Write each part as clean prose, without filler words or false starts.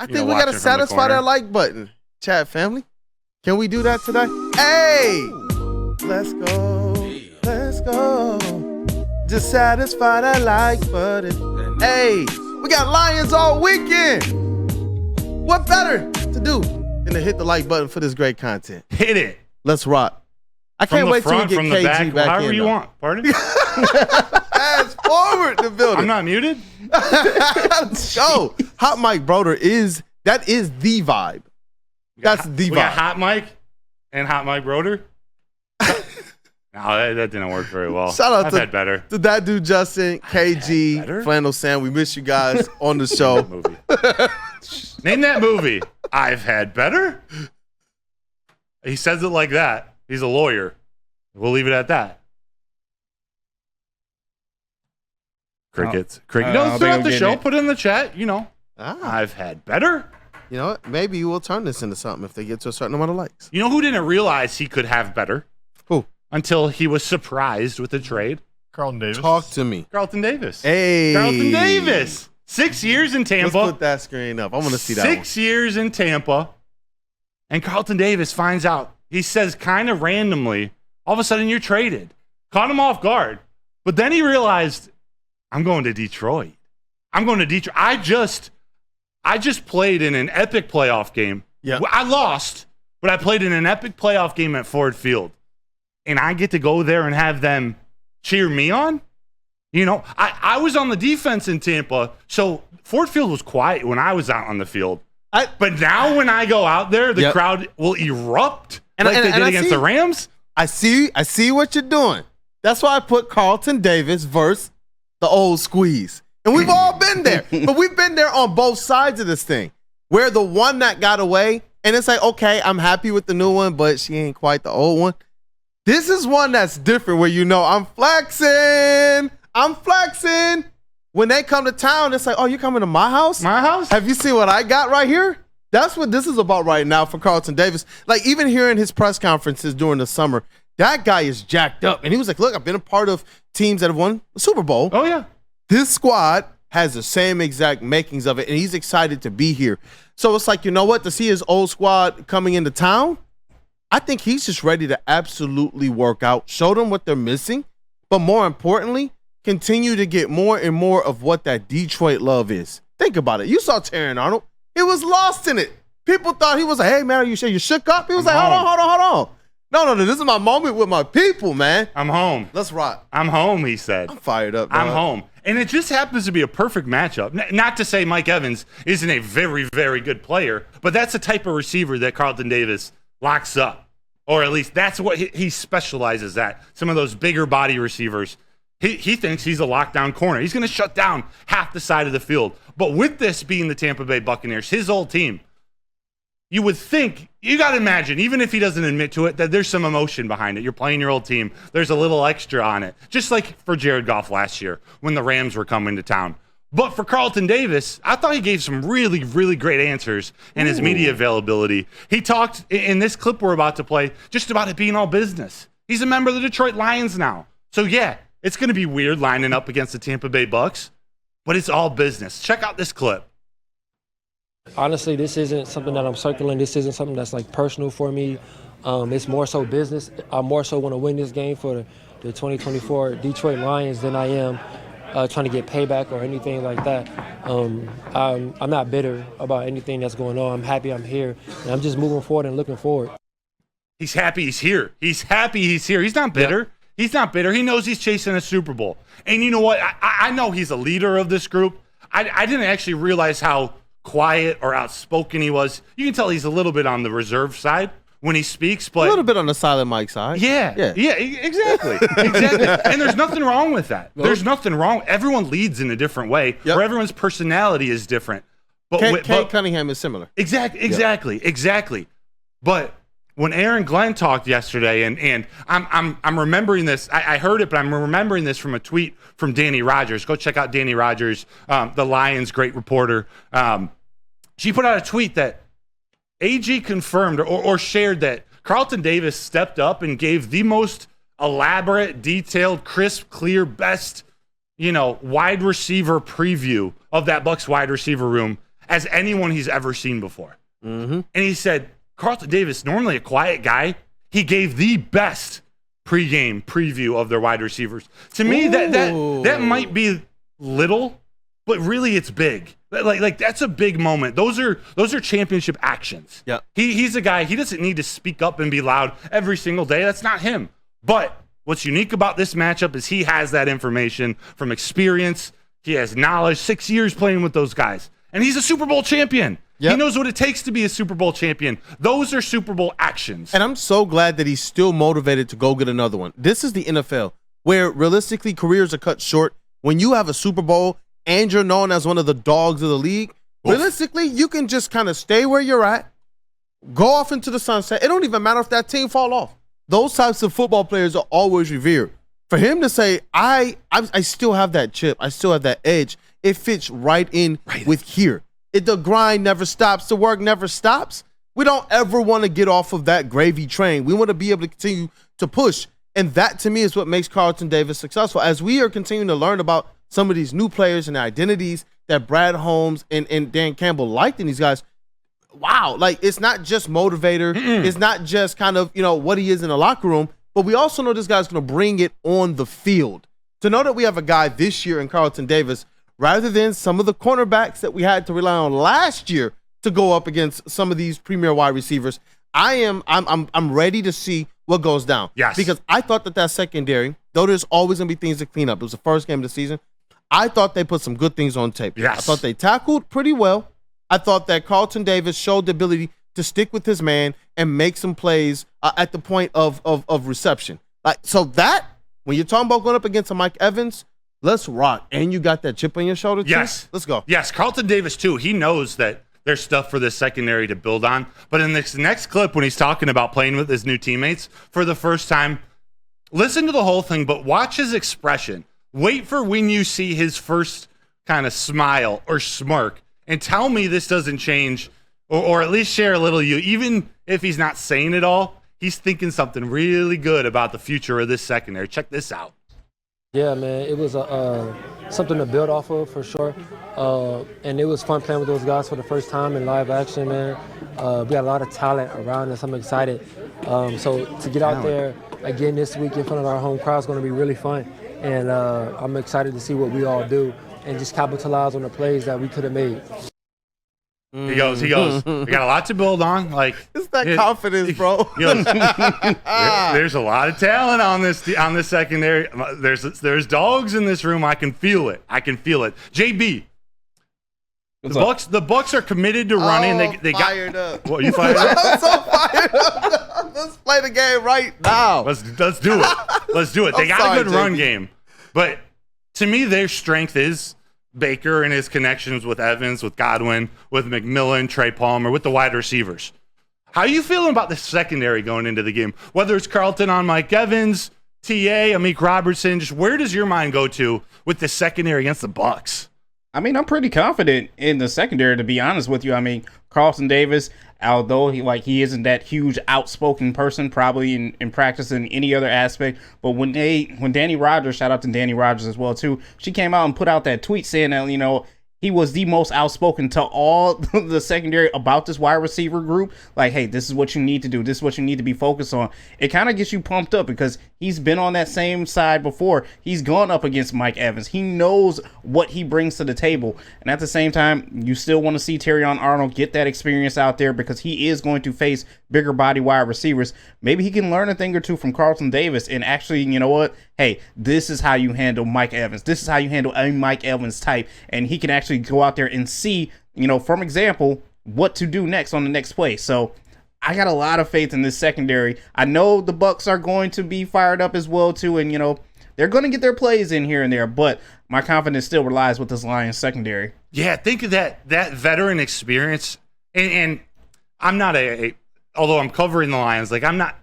I think we got to satisfy that like button, chat family. Can we do that today? Hey, let's go. Let's go. Just satisfy that like button. Hey, we got Lions all weekend. What better to do than to hit the like button for this great content? Hit it. Let's rock. I can't wait till we get KG back however in. You want. Pardon? Fast forward the building. I'm not muted? Let's go. Hot Mike Broder is the vibe. That's the vibe. We got Hot Mike and Hot Mike Broder. No, that didn't work very well. Shout out I've had better. to that dude Justin, KG, Flannel Sam. We miss you guys on the show. Name that movie. I've had better. He says it like that. He's a lawyer. We'll leave it at that. Crickets. No, throughout the show, put it in the chat. You know, I've had better. You know what? Maybe we'll turn this into something if they get to a certain amount of likes. You know who didn't realize he could have better? Who? Until he was surprised with the trade. Carlton Davis. Talk to me. Carlton Davis. Hey. Carlton Davis. 6 years in Tampa. Let's put that screen up. I want to see that 6 years in Tampa. And Carlton Davis finds out. He says kind of randomly, all of a sudden you're traded. Caught him off guard. But then he realized, I'm going to Detroit. I just played in an epic playoff game. Yeah. I lost, but I played in an epic playoff game at Ford Field. And I get to go there and have them cheer me on? You know, I was on the defense in Tampa, so Ford Field was quiet when I was out on the field. But now when I go out there, the crowd will erupt like they did against the Rams. I see what you're doing. That's why I put Carlton Davis versus the old squeeze. And we've all been there. But we've been there on both sides of this thing. We're the one that got away, and it's like, okay, I'm happy with the new one, but she ain't quite the old one. This is one that's different where you know I'm flexing. When they come to town, it's like, oh, you're coming to my house? My house? Have you seen what I got right here? That's what this is about right now for Carlton Davis. Like, even hearing his press conferences during the summer, that guy is jacked up. And he was like, look, I've been a part of teams that have won the Super Bowl. Oh, yeah. This squad has the same exact makings of it, and he's excited to be here. So it's like, you know what? To see his old squad coming into town, I think he's just ready to absolutely work out, show them what they're missing, but more importantly, continue to get more and more of what that Detroit love is. Think about it. You saw Terran Arnold. He was lost in it. People thought he was like, hey, man, are you sure you shook up? He was hold on. No, this is my moment with my people, man. I'm home. Let's rock. I'm home, he said. I'm fired up, dog. I'm home. And it just happens to be a perfect matchup. Not to say Mike Evans isn't a very, very good player, but that's the type of receiver that Carlton Davis locks up. Or at least that's what he specializes at. Some of those bigger body receivers. He thinks he's a lockdown corner. He's going to shut down half the side of the field. But with this being the Tampa Bay Buccaneers, his old team, you would think, you got to imagine, even if he doesn't admit to it, that there's some emotion behind it. You're playing your old team. There's a little extra on it. Just like for Jared Goff last year when the Rams were coming to town. But for Carlton Davis, I thought he gave some really, really great answers in his media availability. He talked in this clip we're about to play just about it being all business. He's a member of the Detroit Lions now. So, yeah, it's going to be weird lining up against the Tampa Bay Bucs, but it's all business. Check out this clip. Honestly, this isn't something that I'm circling. This isn't something that's like personal for me. It's more so business. I more so want to win this game for the 2024 Detroit Lions than I am trying to get payback or anything like that. I'm not bitter about anything that's going on. I'm happy I'm here. And I'm just moving forward and looking forward. He's happy he's here. He's happy he's here. He's not bitter. Yep. He's not bitter. He knows he's chasing a Super Bowl. And you know what? I know he's a leader of this group. I didn't actually realize how quiet or outspoken he was. You can tell he's a little bit on the reserve side when he speaks, but a little bit on the silent mic side. Yeah, exactly. And there's nothing wrong with that. There's nothing wrong. Everyone leads in a different way, or everyone's personality is different. But Kate Cunningham is similar. Exactly. But when Aaron Glenn talked yesterday, and I'm remembering this. I heard it, but I'm remembering this from a tweet from Danny Rogers. Go check out Danny Rogers, the Lions' great reporter. She put out a tweet that AG confirmed or shared that Carlton Davis stepped up and gave the most elaborate, detailed, crisp, clear, best, wide receiver preview of that Bucs wide receiver room as anyone he's ever seen before. And he said, Carlton Davis, normally a quiet guy, he gave the best pregame preview of their wide receivers. To me, that might be little, but really it's big. Like that's a big moment. Those are championship actions. Yeah. He's a guy, he doesn't need to speak up and be loud every single day. That's not him. But what's unique about this matchup is he has that information from experience. He has knowledge, 6 years playing with those guys. And he's a Super Bowl champion. Yep. He knows what it takes to be a Super Bowl champion. Those are Super Bowl actions. And I'm so glad that he's still motivated to go get another one. This is the NFL, where realistically careers are cut short. When you have a Super Bowl and you're known as one of the dogs of the league, realistically, you can just kind of stay where you're at, go off into the sunset. It don't even matter if that team fall off. Those types of football players are always revered. For him to say, I still have that chip, I still have that edge, it fits right in with here. The grind never stops. The work never stops. We don't ever want to get off of that gravy train. We want to be able to continue to push. And that, to me, is what makes Carlton Davis successful. As we are continuing to learn about some of these new players and the identities that Brad Holmes and Dan Campbell liked in these guys, wow, like it's not just motivator. It's not just kind of, what he is in the locker room, but we also know this guy's going to bring it on the field. To know that we have a guy this year in Carlton Davis rather than some of the cornerbacks that we had to rely on last year to go up against some of these premier wide receivers, I'm ready to see what goes down. Yes. Because I thought that secondary, though there's always going to be things to clean up. It was the first game of the season. I thought they put some good things on tape. Yes. I thought they tackled pretty well. I thought that Carlton Davis showed the ability to stick with his man and make some plays at the point of reception. So that, when you're talking about going up against a Mike Evans, let's rock. And you got that chip on your shoulder, too? Yes. Let's go. Yes, Carlton Davis, too. He knows that there's stuff for this secondary to build on. But in this next clip, when he's talking about playing with his new teammates for the first time, listen to the whole thing, but watch his expression. Wait for when you see his first kind of smile or smirk, and tell me this doesn't change, or at least share a little of you. Even if he's not saying it all, he's thinking something really good about the future of this secondary. Check this out. Yeah, man, it was something to build off of for sure. And it was fun playing with those guys for the first time in live action, man. We got a lot of talent around us. I'm excited. So to get out there again this week in front of our home crowd is going to be really fun. And I'm excited to see what we all do and just capitalize on the plays that we could have made. He goes, we got a lot to build on. Like, it's that confidence, bro. There's a lot of talent on this secondary. There's dogs in this room. I can feel it. JB, the Bucs are committed to running. They fired got up. What, you fired up? I'm so fired up. Let's play the game right now. Let's do it. Let's do it. They got a good run game, but to me, their strength is Baker and his connections with Evans, with Godwin, with McMillan, Trey Palmer, with the wide receivers. How are you feeling about the secondary going into the game? Whether it's Carlton on Mike Evans, TA, Amik Robertson, just where does your mind go to with the secondary against the Bucs? I mean, I'm pretty confident in the secondary, to be honest with you. I mean, Carlton Davis, although he isn't that huge outspoken person, probably in practice in any other aspect, but when Danny Rogers, shout out to Danny Rogers as well too, she came out and put out that tweet saying that, he was the most outspoken to all the secondary about this wide receiver group. Like, hey, this is what you need to do. This is what you need to be focused on. It kind of gets you pumped up because he's been on that same side before. He's gone up against Mike Evans. He knows what he brings to the table. And at the same time, you still want to see Terrion Arnold get that experience out there because he is going to face bigger body wide receivers. Maybe he can learn a thing or two from Carlton Davis and actually, you know what? Hey, this is how you handle Mike Evans. This is how you handle a Mike Evans type. And he can actually go out there and see, from example, what to do next on the next play. So I got a lot of faith in this secondary. I know the Bucs are going to be fired up as well too. And, they're going to get their plays in here and there, but my confidence still relies with this Lions secondary. Yeah, think of that veteran experience. And I'm not although I'm covering the Lions, I'm not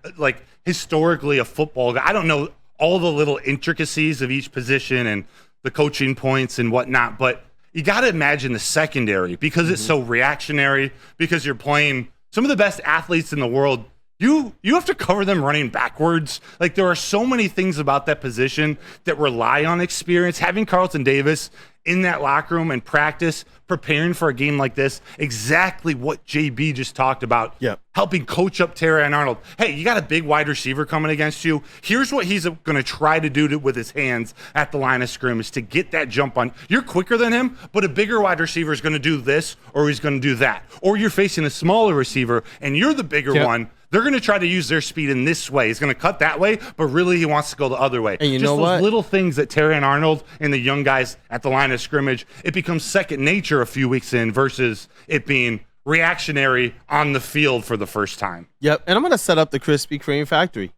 historically a football guy. I don't know all the little intricacies of each position and the coaching points and whatnot, but you got to imagine the secondary because it's so reactionary, because you're playing some of the best athletes in the world you have to cover them running backwards. Like, there are so many things about that position that rely on experience. Having Carlton Davis in that locker room and practice, preparing for a game like this, exactly what JB just talked about. Yep. Helping coach up Terry Arnold. Hey, you got a big wide receiver coming against you. Here's what he's going to try to do with his hands at the line of scrimmage to get that jump on. You're quicker than him, but a bigger wide receiver is going to do this or he's going to do that. Or you're facing a smaller receiver and you're the bigger one. They're going to try to use their speed in this way. He's going to cut that way, but really he wants to go the other way. And you Just know those what? little things that Terry and Arnold and the young guys at the line of scrimmage, it becomes second nature a few weeks in versus it being reactionary on the field for the first time. Yep, and I'm going to set up the Krispy Kreme factory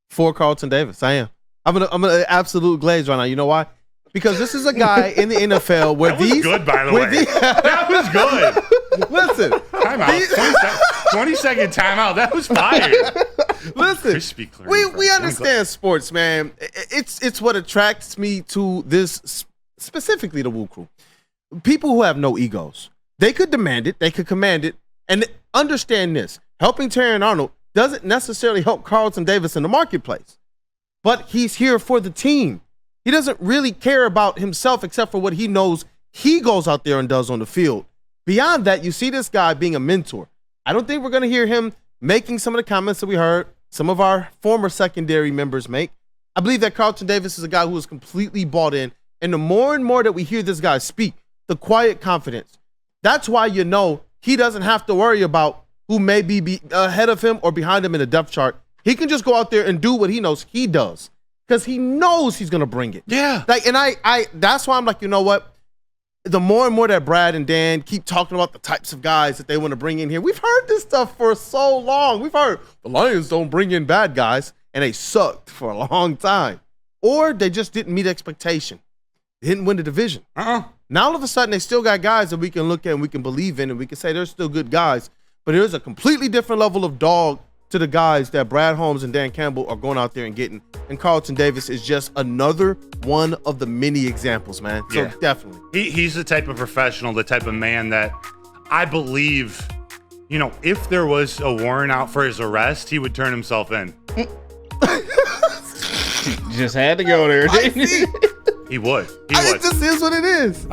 for Carlton Davis. I am. I'm gonna absolute glaze right now. You know why? Because this is a guy in the NFL where That was these good, by the way. That was good. Listen, Timeout. 20-second timeout. That was fire. listen. Krispy Kreme, We bro. understand sports, man. It's what attracts me to this, specifically the Woo Crew. People who have no egos. They could demand it. They could command it. And understand this. Helping Terry Arnold doesn't necessarily help Carlton Davis in the marketplace. But he's here for the team. He doesn't really care about himself except for what he knows he goes out there and does on the field. Beyond that, you see this guy being a mentor. I don't think we're going to hear him making some of the comments that we heard some of our former secondary members make. I believe that Carlton Davis is a guy who is completely bought in. And the more and more that we hear this guy speak, the quiet confidence, that's why you know he doesn't have to worry about who may be ahead of him or behind him in the depth chart. He can just go out there and do what he knows he does because he knows he's going to bring it. Yeah. Like, and I that's why I'm like, you know what? The more and more that Brad and Dan keep talking about the types of guys that they want to bring in here, we've heard this stuff for so long. We've heard the Lions don't bring in bad guys, and they sucked for a long time. Or they just didn't meet expectation. They didn't win the division. Now all of a sudden, they still got guys that we can look at and we can believe in, and we can say they're still good guys. But there's a completely different level of dog to the guys that Brad Holmes and Dan Campbell are going out there and getting. And Carlton Davis is just another one of the many examples, man. So Yeah. definitely. He's the type of professional, the type of man that I believe, you know, if there was a warrant out for his arrest, he would turn himself in. Just had to go there. I see. He would. He It would. just is what it is.